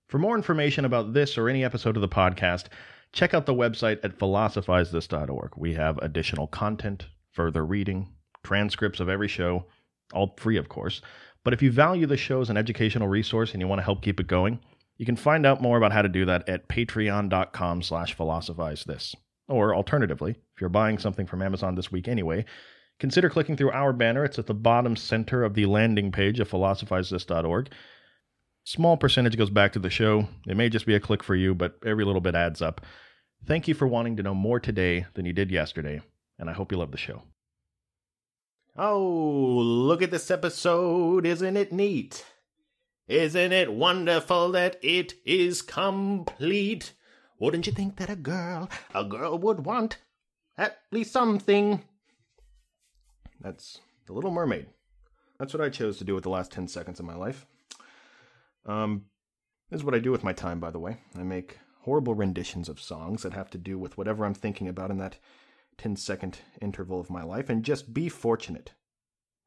For more information about this or any episode of the podcast, check out the website at philosophizethis.org. We have additional content, further reading, transcripts of every show, all free, of course. But if you value the show as an educational resource and you want to help keep it going, you can find out more about how to do that at patreon.com/philosophizethis. Or alternatively, if you're buying something from Amazon this week anyway, consider clicking through our banner. It's at the bottom center of the landing page of philosophizethis.org. Small percentage goes back to the show. It may just be a click for you, but every little bit adds up. Thank you for wanting to know more today than you did yesterday, and I hope you love the show. Oh, look at this episode. Isn't it neat? Isn't it wonderful that it is complete? Wouldn't you think that a girl would want at least something? That's The Little Mermaid. That's what I chose to do with the last 10 seconds of my life. This is what I do with my time, by the way. I make horrible renditions of songs that have to do with whatever I'm thinking about in that 10-second interval of my life, and just be fortunate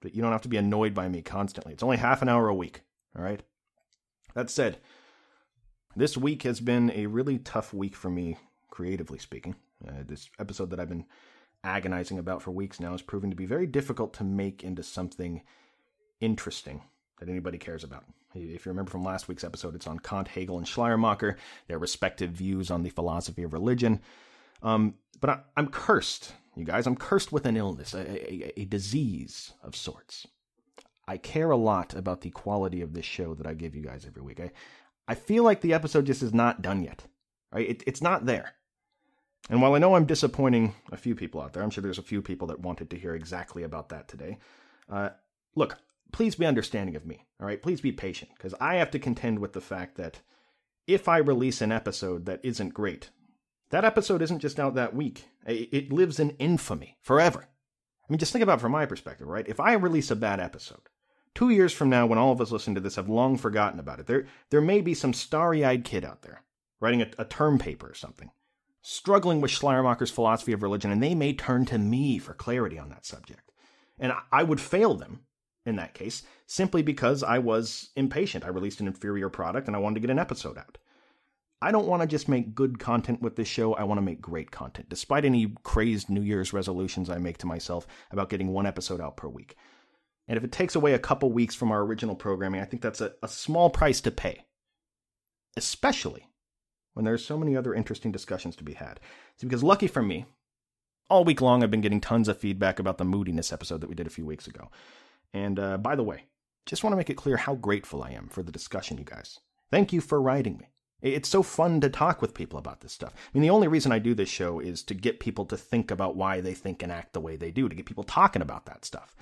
that you don't have to be annoyed by me constantly. It's only half an hour a week, all right? That said, this week has been a really tough week for me, creatively speaking. This episode that I've been agonizing about for weeks now is proving to be very difficult to make into something interesting that anybody cares about. If you remember from last week's episode, it's on Kant, Hegel, and Schleiermacher, their respective views on the philosophy of religion. But I'm cursed, you guys. I'm cursed with an illness, a disease of sorts. I care a lot about the quality of this show that I give you guys every week. I feel like the episode just is not done yet. Right? It's not there. And while I know I'm disappointing a few people out there, I'm sure there's a few people that wanted to hear exactly about that today. Look, please be understanding of me, all right? Please be patient, because I have to contend with the fact that if I release an episode that isn't great, that episode isn't just out that week. It lives in infamy forever. I mean, just think about it from my perspective, right? If I release a bad episode, 2 years from now, when all of us listening to this have long forgotten about it, there may be some starry-eyed kid out there writing a term paper or something, struggling with Schleiermacher's philosophy of religion, and they may turn to me for clarity on that subject. And I would fail them in that case, simply because I was impatient. I released an inferior product and I wanted to get an episode out. I don't want to just make good content with this show. I want to make great content, despite any crazed New Year's resolutions I make to myself about getting one episode out per week. And if it takes away a couple weeks from our original programming, I think that's a small price to pay. Especially when there's so many other interesting discussions to be had. See, because lucky for me, all week long I've been getting tons of feedback about the Moodiness episode that we did a few weeks ago. And by the way, just want to make it clear how grateful I am for the discussion, you guys. Thank you for writing me. It's so fun to talk with people about this stuff. I mean, the only reason I do this show is to get people to think about why they think and act the way they do, to get people talking about that stuff.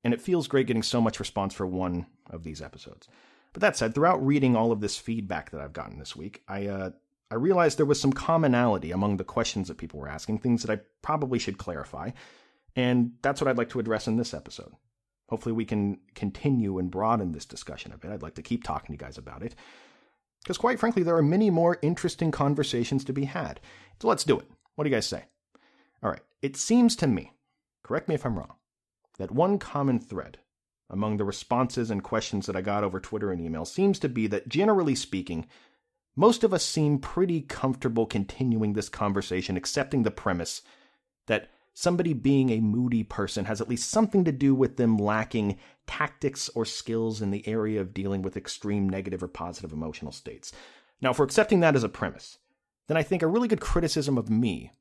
And it feels great getting so much response for one of these episodes. But that said, throughout reading all of this feedback that I've gotten this week, I realized there was some commonality among the questions that people were asking, things that I probably should clarify. And that's what I'd like to address in this episode. Hopefully we can continue and broaden this discussion a bit. I'd like to keep talking to you guys about it. Because quite frankly, there are many more interesting conversations to be had. So let's do it. What do you guys say? All right. It seems to me, correct me if I'm wrong, that one common thread among the responses and questions that I got over Twitter and email seems to be that, generally speaking, most of us seem pretty comfortable continuing this conversation, accepting the premise that somebody being a moody person has at least something to do with them lacking tactics or skills in the area of dealing with extreme negative or positive emotional states. Now, if we're accepting that as a premise, then I think a really good criticism of me,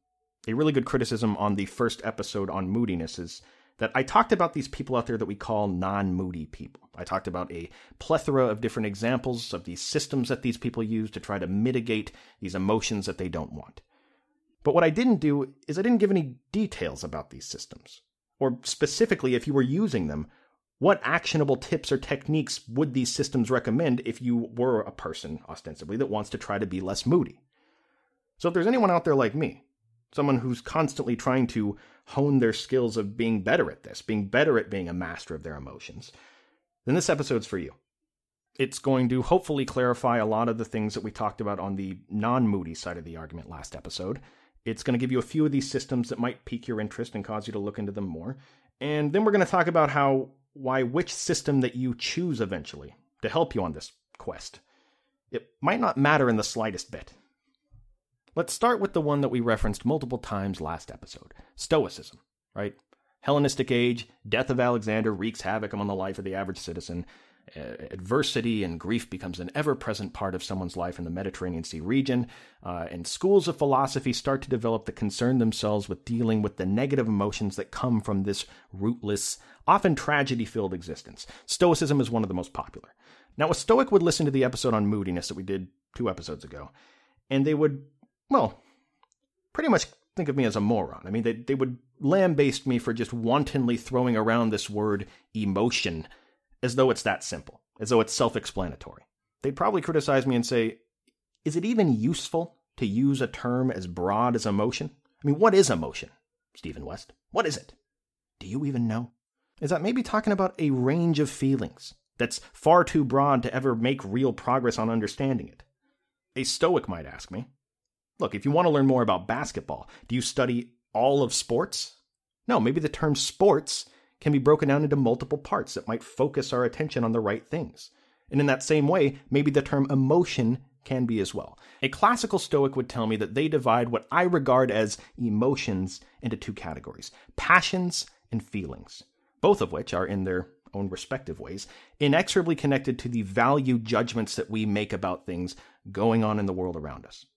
a really good criticism on the first episode on moodiness, is that I talked about these people out there that we call non-moody people. I talked about a plethora of different examples of these systems that these people use to try to mitigate these emotions that they don't want. But what I didn't do is I didn't give any details about these systems. Or specifically, if you were using them, what actionable tips or techniques would these systems recommend if you were a person, ostensibly, that wants to try to be less moody? So if there's anyone out there like me, someone who's constantly trying to hone their skills of being better at this, being better at being a master of their emotions, then this episode's for you. It's going to hopefully clarify a lot of the things that we talked about on the non-moody side of the argument last episode. It's going to give you a few of these systems that might pique your interest and cause you to look into them more. And then we're going to talk about which system that you choose eventually to help you on this quest it might not matter in the slightest bit. Let's start with the one that we referenced multiple times last episode, Stoicism, right? Hellenistic age, death of Alexander wreaks havoc among the life of the average citizen. Adversity and grief becomes an ever-present part of someone's life in the Mediterranean Sea region, and schools of philosophy start to develop that concern themselves with dealing with the negative emotions that come from this rootless, often tragedy-filled existence. Stoicism is one of the most popular. Now, a Stoic would listen to the episode on moodiness that we did 2 episodes ago, and they would, well, pretty much think of me as a moron. I mean, they would lambaste me for just wantonly throwing around this word emotion as though it's that simple, as though it's self-explanatory. They'd probably criticize me and say, is it even useful to use a term as broad as emotion? I mean, what is emotion, Stephen West? What is it? Do you even know? Is that maybe talking about a range of feelings that's far too broad to ever make real progress on understanding it? A Stoic might ask me, look, if you want to learn more about basketball, do you study all of sports? No, maybe the term sports can be broken down into multiple parts that might focus our attention on the right things. And in that same way, maybe the term emotion can be as well. A classical Stoic would tell me that they divide what I regard as emotions into 2 categories, passions and feelings, both of which are, in their own respective ways, inexorably connected to the value judgments that we make about things going on in the world around us.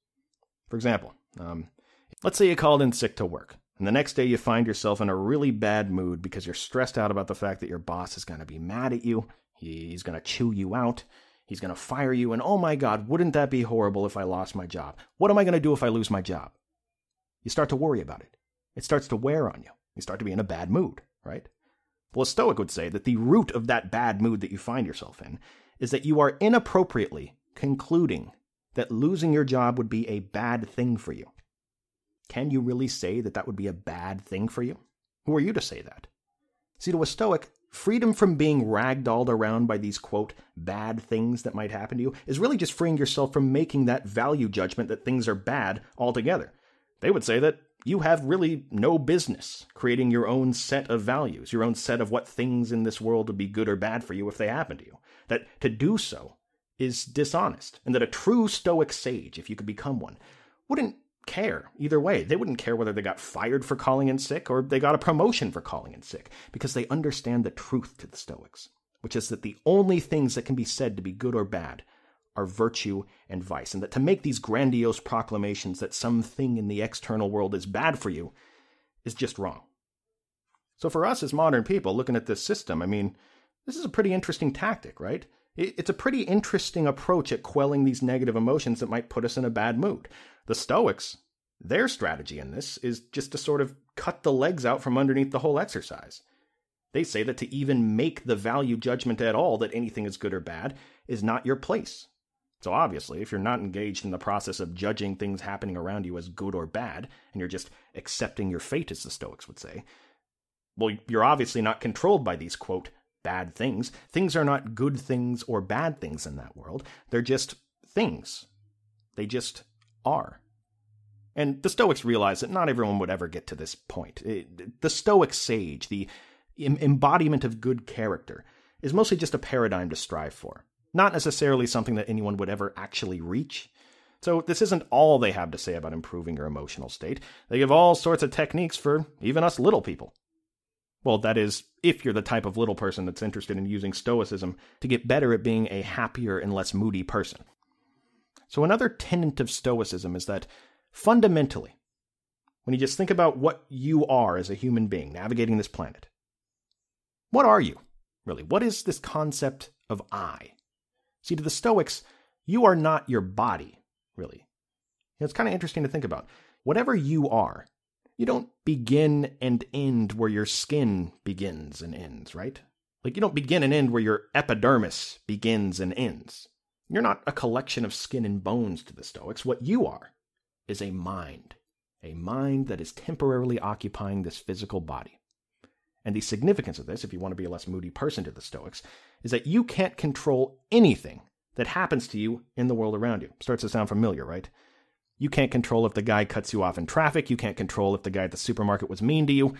For example, let's say you called in sick to work, and the next day you find yourself in a really bad mood because you're stressed out about the fact that your boss is going to be mad at you, he's going to chew you out, he's going to fire you, and oh my God, wouldn't that be horrible if I lost my job? What am I going to do if I lose my job? You start to worry about it. It starts to wear on you. You start to be in a bad mood, right? Well, a Stoic would say that the root of that bad mood that you find yourself in is that you are inappropriately concluding that losing your job would be a bad thing for you. Can you really say that that would be a bad thing for you? Who are you to say that? See, to a Stoic, freedom from being ragdolled around by these, quote, bad things that might happen to you is really just freeing yourself from making that value judgment that things are bad altogether. They would say that you have really no business creating your own set of values, your own set of what things in this world would be good or bad for you if they happen to you. That to do so is dishonest, and that a true Stoic sage, if you could become one, wouldn't care either way. They wouldn't care whether they got fired for calling in sick or they got a promotion for calling in sick, because they understand the truth to the Stoics, which is that the only things that can be said to be good or bad are virtue and vice, and that to make these grandiose proclamations that something in the external world is bad for you is just wrong. So for us as modern people looking at this system, I mean, this is a pretty interesting tactic, right? It's a pretty interesting approach at quelling these negative emotions that might put us in a bad mood. The Stoics, their strategy in this is just to sort of cut the legs out from underneath the whole exercise. They say that to even make the value judgment at all that anything is good or bad is not your place. So obviously, if you're not engaged in the process of judging things happening around you as good or bad, and you're just accepting your fate, as the Stoics would say, well, you're obviously not controlled by these, quote, bad things. Things are not good things or bad things in that world. They're just things. They just are. And the Stoics realize that not everyone would ever get to this point. The Stoic sage, the embodiment of good character, is mostly just a paradigm to strive for, not necessarily something that anyone would ever actually reach. So this isn't all they have to say about improving your emotional state. They give all sorts of techniques for even us little people. Well, that is, if you're the type of little person that's interested in using Stoicism to get better at being a happier and less moody person. So another tenet of Stoicism is that, fundamentally, when you just think about what you are as a human being navigating this planet, what are you, really? What is this concept of I? See, to the Stoics, you are not your body, really. It's kind of interesting to think about. Whatever you are, you don't begin and end where your skin begins and ends, right? Like, you don't begin and end where your epidermis begins and ends. You're not a collection of skin and bones to the Stoics. What you are is a mind that is temporarily occupying this physical body. And the significance of this, if you want to be a less moody person to the Stoics, is that you can't control anything that happens to you in the world around you. Starts to sound familiar, right? You can't control if the guy cuts you off in traffic. You can't control if the guy at the supermarket was mean to you.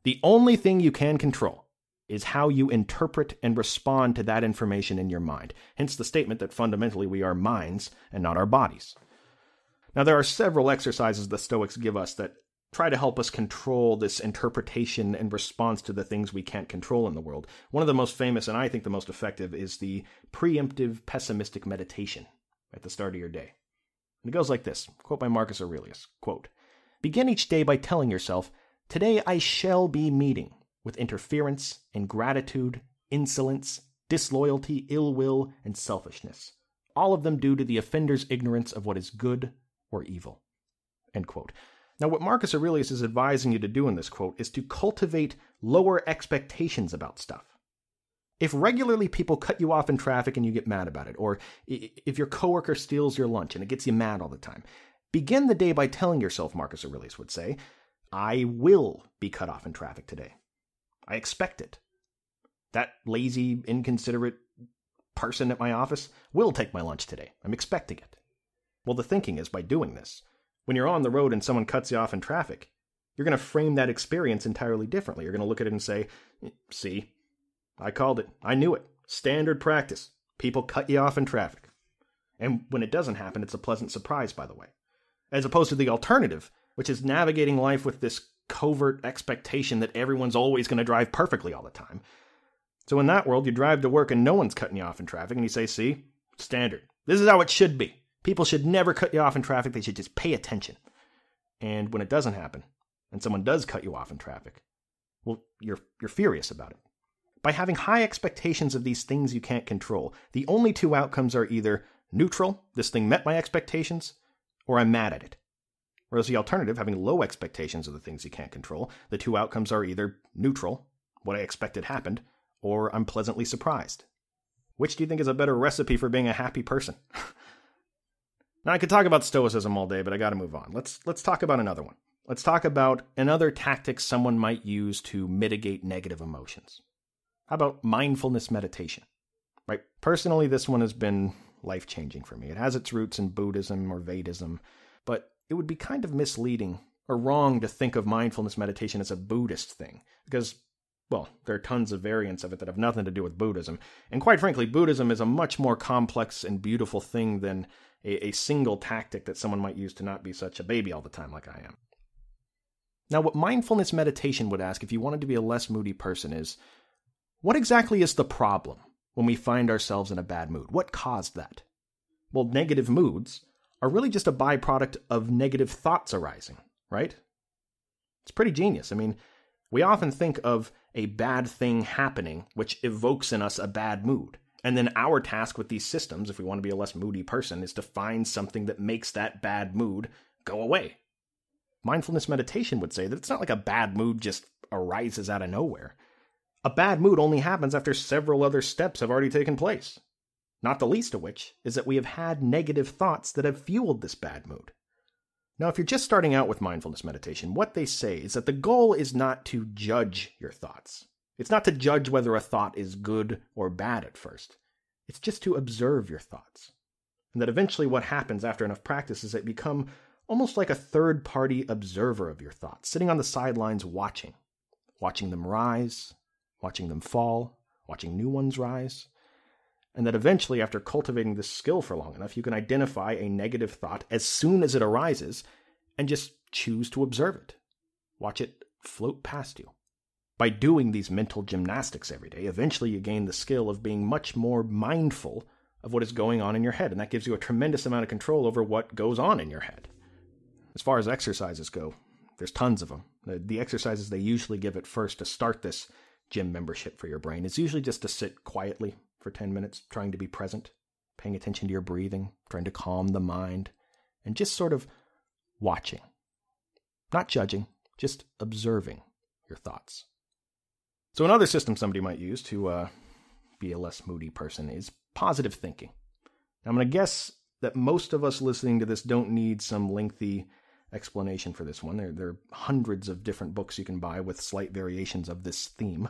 The only thing you can control is how you interpret and respond to that information in your mind. Hence the statement that fundamentally we are minds and not our bodies. Now, there are several exercises the Stoics give us that try to help us control this interpretation and response to the things we can't control in the world. One of the most famous, and I think the most effective, is the preemptive pessimistic meditation at the start of your day. And it goes like this, quote by Marcus Aurelius, quote, "Begin each day by telling yourself, 'Today I shall be meeting with interference, ingratitude, insolence, disloyalty, ill will, and selfishness, all of them due to the offender's ignorance of what is good or evil.'" End quote. Now, what Marcus Aurelius is advising you to do in this quote is to cultivate lower expectations about stuff. If regularly people cut you off in traffic and you get mad about it, or if your coworker steals your lunch and it gets you mad all the time, begin the day by telling yourself, Marcus Aurelius would say, "I will be cut off in traffic today. I expect it. That lazy, inconsiderate person at my office will take my lunch today. I'm expecting it." Well, the thinking is, by doing this, when you're on the road and someone cuts you off in traffic, you're going to frame that experience entirely differently. You're going to look at it and say, "See, I called it. I knew it. Standard practice. People cut you off in traffic." And when it doesn't happen, it's a pleasant surprise, by the way. As opposed to the alternative, which is navigating life with this covert expectation that everyone's always going to drive perfectly all the time. So in that world, you drive to work and no one's cutting you off in traffic, and you say, "See, standard. This is how it should be. People should never cut you off in traffic. They should just pay attention." And when it doesn't happen, and someone does cut you off in traffic, well, you're furious about it. By having high expectations of these things you can't control, the only two outcomes are either neutral, this thing met my expectations, or I'm mad at it. Whereas the alternative, having low expectations of the things you can't control, the two outcomes are either neutral, what I expected happened, or I'm pleasantly surprised. Which do you think is a better recipe for being a happy person? Now, I could talk about Stoicism all day, but I gotta move on. Let's talk about another one. Let's talk about another tactic someone might use to mitigate negative emotions. How about mindfulness meditation? Right? Personally, this one has been life-changing for me. It has its roots in Buddhism or Vedism, but it would be kind of misleading or wrong to think of mindfulness meditation as a Buddhist thing, because, well, there are tons of variants of it that have nothing to do with Buddhism. And quite frankly, Buddhism is a much more complex and beautiful thing than a single tactic that someone might use to not be such a baby all the time like I am. Now, what mindfulness meditation would ask if you wanted to be a less moody person is, what exactly is the problem when we find ourselves in a bad mood? What caused that? Well, negative moods are really just a byproduct of negative thoughts arising, right? It's pretty genius. I mean, we often think of a bad thing happening, which evokes in us a bad mood. And then our task with these systems, if we want to be a less moody person, is to find something that makes that bad mood go away. Mindfulness meditation would say that it's not like a bad mood just arises out of nowhere. A bad mood only happens after several other steps have already taken place. Not the least of which is that we have had negative thoughts that have fueled this bad mood. Now, if you're just starting out with mindfulness meditation, what they say is that the goal is not to judge your thoughts. It's not to judge whether a thought is good or bad at first. It's just to observe your thoughts. And that eventually what happens after enough practice is that you become almost like a third-party observer of your thoughts, sitting on the sidelines watching them rise, watching them fall, watching new ones rise. And that eventually, after cultivating this skill for long enough, you can identify a negative thought as soon as it arises and just choose to observe it. Watch it float past you. By doing these mental gymnastics every day, eventually you gain the skill of being much more mindful of what is going on in your head, and that gives you a tremendous amount of control over what goes on in your head. As far as exercises go, there's tons of them. The exercises they usually give at first to start this gym membership for your brain is usually just to sit quietly for 10 minutes, trying to be present, paying attention to your breathing, trying to calm the mind, and just sort of watching. Not judging, just observing your thoughts. So another system somebody might use to be a less moody person is positive thinking. Now, I'm going to guess that most of us listening to this don't need some lengthy explanation for this one. There are hundreds of different books you can buy with slight variations of this theme.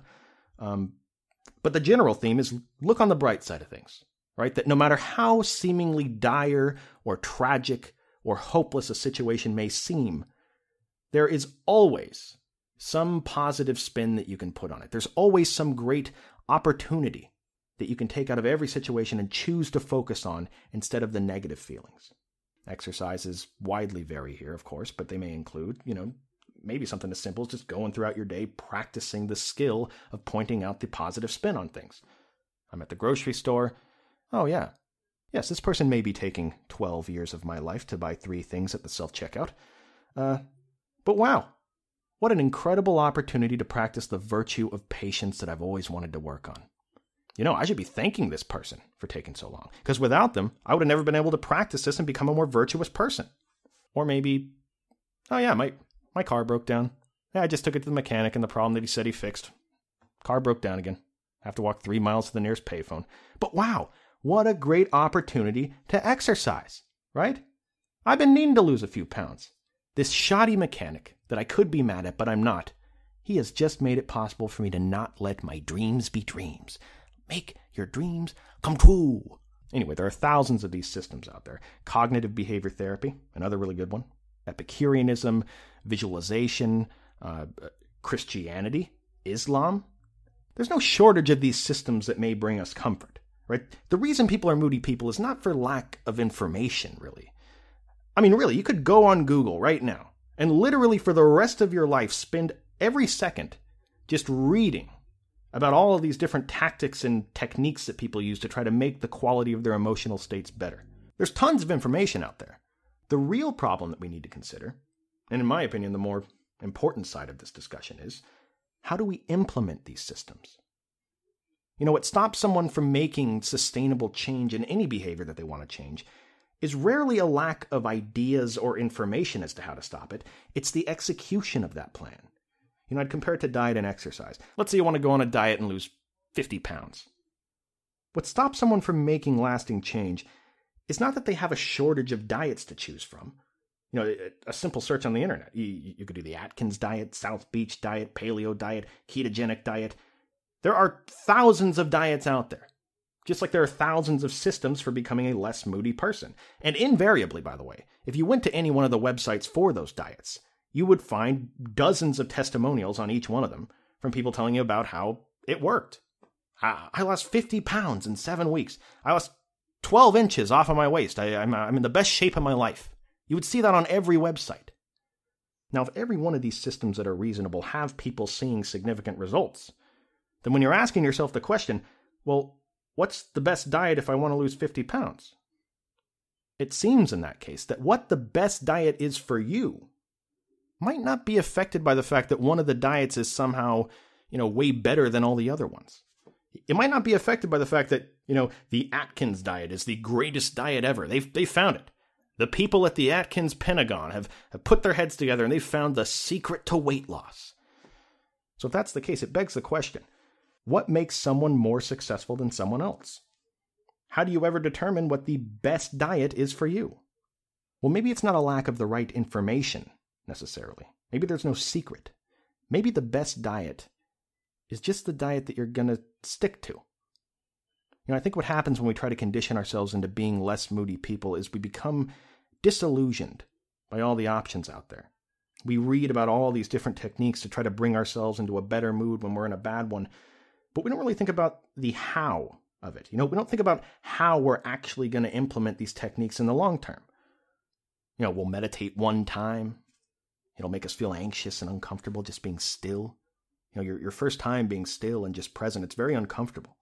But the general theme is look on the bright side of things, right? That no matter how seemingly dire or tragic or hopeless a situation may seem, there is always some positive spin that you can put on it. There's always some great opportunity that you can take out of every situation and choose to focus on instead of the negative feelings. Exercises widely vary here, of course, but they may include, maybe something as simple as just going throughout your day practicing the skill of pointing out the positive spin on things. I'm at the grocery store. Oh, yeah. Yes, this person may be taking 12 years of my life to buy 3 things at the self-checkout. But wow, what an incredible opportunity to practice the virtue of patience that I've always wanted to work on. I should be thanking this person for taking so long, because without them, I would have never been able to practice this and become a more virtuous person. Or maybe, oh yeah, my car broke down. Yeah, I just took it to the mechanic and the problem that he said he fixed. Car broke down again. Have to walk 3 miles to the nearest payphone. But wow, what a great opportunity to exercise, right? I've been needing to lose a few pounds. This shoddy mechanic that I could be mad at, but I'm not, he has just made it possible for me to not let my dreams be dreams. Make your dreams come true. Anyway, there are thousands of these systems out there. Cognitive behavior therapy, another really good one. Epicureanism, visualization, Christianity, Islam. There's no shortage of these systems that may bring us comfort, right? The reason people are moody people is not for lack of information, really. I mean, really, you could go on Google right now and literally for the rest of your life spend every second just reading about all of these different tactics and techniques that people use to try to make the quality of their emotional states better. There's tons of information out there. The real problem that we need to consider, and in my opinion, the more important side of this discussion is, how do we implement these systems? What stops someone from making sustainable change in any behavior that they want to change is rarely a lack of ideas or information as to how to stop it. It's the execution of that plan. I'd compare it to diet and exercise. Let's say you want to go on a diet and lose 50 pounds. What stops someone from making lasting change is not that they have a shortage of diets to choose from. A simple search on the internet. You could do the Atkins diet, South Beach diet, paleo diet, ketogenic diet. There are thousands of diets out there. Just like there are thousands of systems for becoming a less moody person. And invariably, by the way, if you went to any one of the websites for those diets, you would find dozens of testimonials on each one of them from people telling you about how it worked. I lost 50 pounds in 7 weeks. I lost 12 inches off of my waist. I'm in the best shape of my life. You would see that on every website. Now, if every one of these systems that are reasonable have people seeing significant results, then when you're asking yourself the question, well, what's the best diet if I want to lose 50 pounds? It seems in that case that what the best diet is for you might not be affected by the fact that one of the diets is somehow, way better than all the other ones. It might not be affected by the fact that, the Atkins diet is the greatest diet ever. They found it. The people at the Atkins Pentagon have put their heads together and they've found the secret to weight loss. So if that's the case, it begs the question, what makes someone more successful than someone else? How do you ever determine what the best diet is for you? Well, maybe it's not a lack of the right information necessarily. Maybe there's no secret. Maybe the best diet is just the diet that you're going to stick to. I think what happens when we try to condition ourselves into being less moody people is we become disillusioned by all the options out there. We read about all these different techniques to try to bring ourselves into a better mood when we're in a bad one, but we don't really think about the how of it. We don't think about how we're actually going to implement these techniques in the long term. We'll meditate one time. It'll make us feel anxious and uncomfortable just being still. Your first time being still and just present, it's very uncomfortable.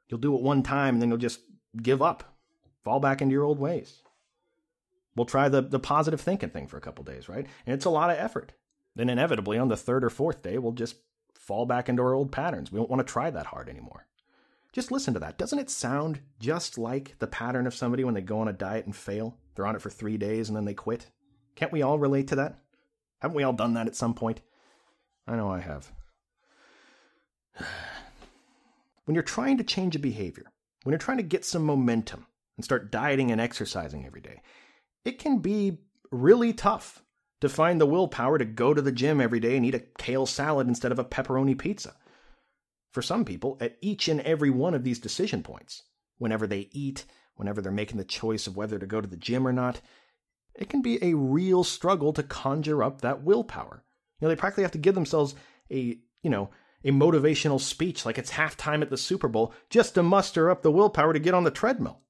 You'll do it one time and then you'll just give up, fall back into your old ways. We'll try the positive thinking thing for a couple days, right? And it's a lot of effort. Then inevitably on the 3rd or 4th day, we'll just fall back into our old patterns. We don't want to try that hard anymore. Just listen to that. Doesn't it sound just like the pattern of somebody when they go on a diet and fail? They're on it for 3 days and then they quit. Can't we all relate to that? Haven't we all done that at some point? I know I have. When you're trying to change a behavior, when you're trying to get some momentum and start dieting and exercising every day, it can be really tough to find the willpower to go to the gym every day and eat a kale salad instead of a pepperoni pizza. For some people, at each and every one of these decision points, whenever they eat, whenever they're making the choice of whether to go to the gym or not, it can be a real struggle to conjure up that willpower. They practically have to give themselves a motivational speech like it's halftime at the Super Bowl just to muster up the willpower to get on the treadmill.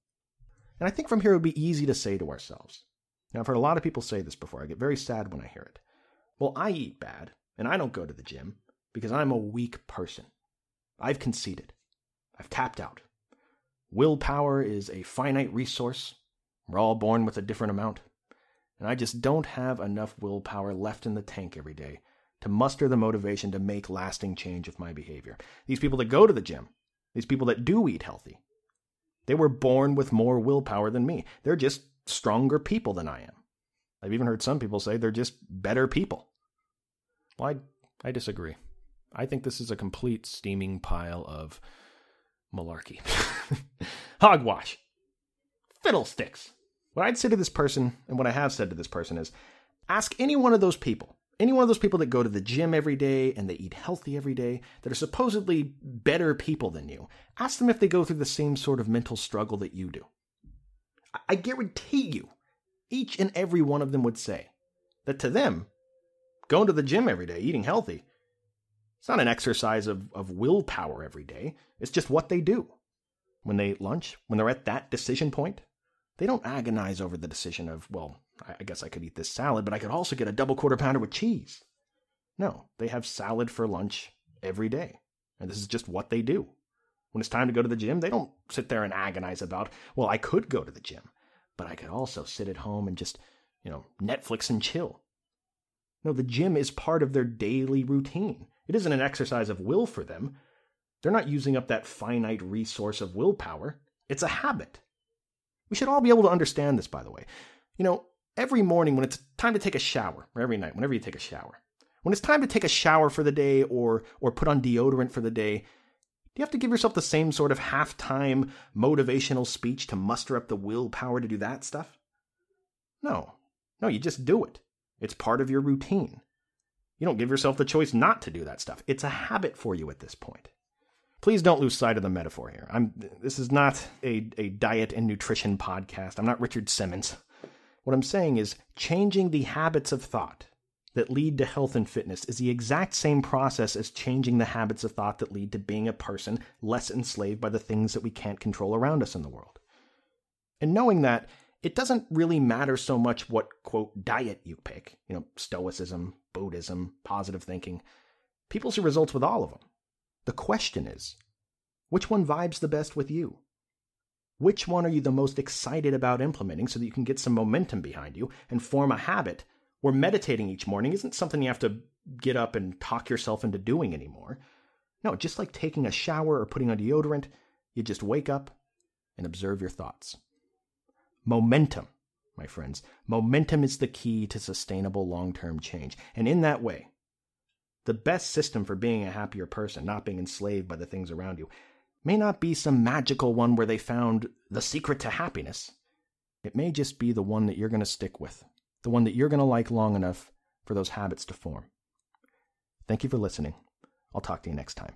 And I think from here it would be easy to say to ourselves. Now, I've heard a lot of people say this before. I get very sad when I hear it. Well, I eat bad, and I don't go to the gym because I'm a weak person. I've conceded. I've tapped out. Willpower is a finite resource. We're all born with a different amount. And I just don't have enough willpower left in the tank every day to muster the motivation to make lasting change with my behavior. These people that go to the gym, these people that do eat healthy, they were born with more willpower than me. They're just stronger people than I am. I've even heard some people say they're just better people. Well, I disagree. I think this is a complete steaming pile of malarkey. Hogwash. Fiddlesticks. What I'd say to this person, and what I have said to this person, is ask any one of those people that go to the gym every day and they eat healthy every day, that are supposedly better people than you, ask them if they go through the same sort of mental struggle that you do. I guarantee you, each and every one of them would say that to them, going to the gym every day, eating healthy, it's not an exercise of willpower every day. It's just what they do. When they eat lunch, when they're at that decision point, they don't agonize over the decision of, well, I guess I could eat this salad, but I could also get a double quarter pounder with cheese. No, they have salad for lunch every day. And this is just what they do. When it's time to go to the gym, they don't sit there and agonize about, well, I could go to the gym, but I could also sit at home and just, Netflix and chill. No, the gym is part of their daily routine. It isn't an exercise of will for them. They're not using up that finite resource of willpower. It's a habit. We should all be able to understand this, by the way. Every morning when it's time to take a shower, or every night, whenever you take a shower, when it's time to take a shower for the day or put on deodorant for the day, do you have to give yourself the same sort of halftime motivational speech to muster up the willpower to do that stuff? No, you just do it. It's part of your routine. You don't give yourself the choice not to do that stuff. It's a habit for you at this point. Please don't lose sight of the metaphor here. This is not a diet and nutrition podcast. I'm not Richard Simmons. What I'm saying is changing the habits of thought that lead to health and fitness is the exact same process as changing the habits of thought that lead to being a person less enslaved by the things that we can't control around us in the world. And knowing that, it doesn't really matter so much what, quote, diet you pick. Stoicism, Buddhism, positive thinking. People see results with all of them. The question is, which one vibes the best with you? Which one are you the most excited about implementing so that you can get some momentum behind you and form a habit where meditating each morning isn't something you have to get up and talk yourself into doing anymore? No, just like taking a shower or putting on deodorant, you just wake up and observe your thoughts. Momentum, my friends. Momentum is the key to sustainable long-term change. And in that way, the best system for being a happier person, not being enslaved by the things around you, may not be some magical one where they found the secret to happiness. It may just be the one that you're going to stick with, the one that you're going to like long enough for those habits to form. Thank you for listening. I'll talk to you next time.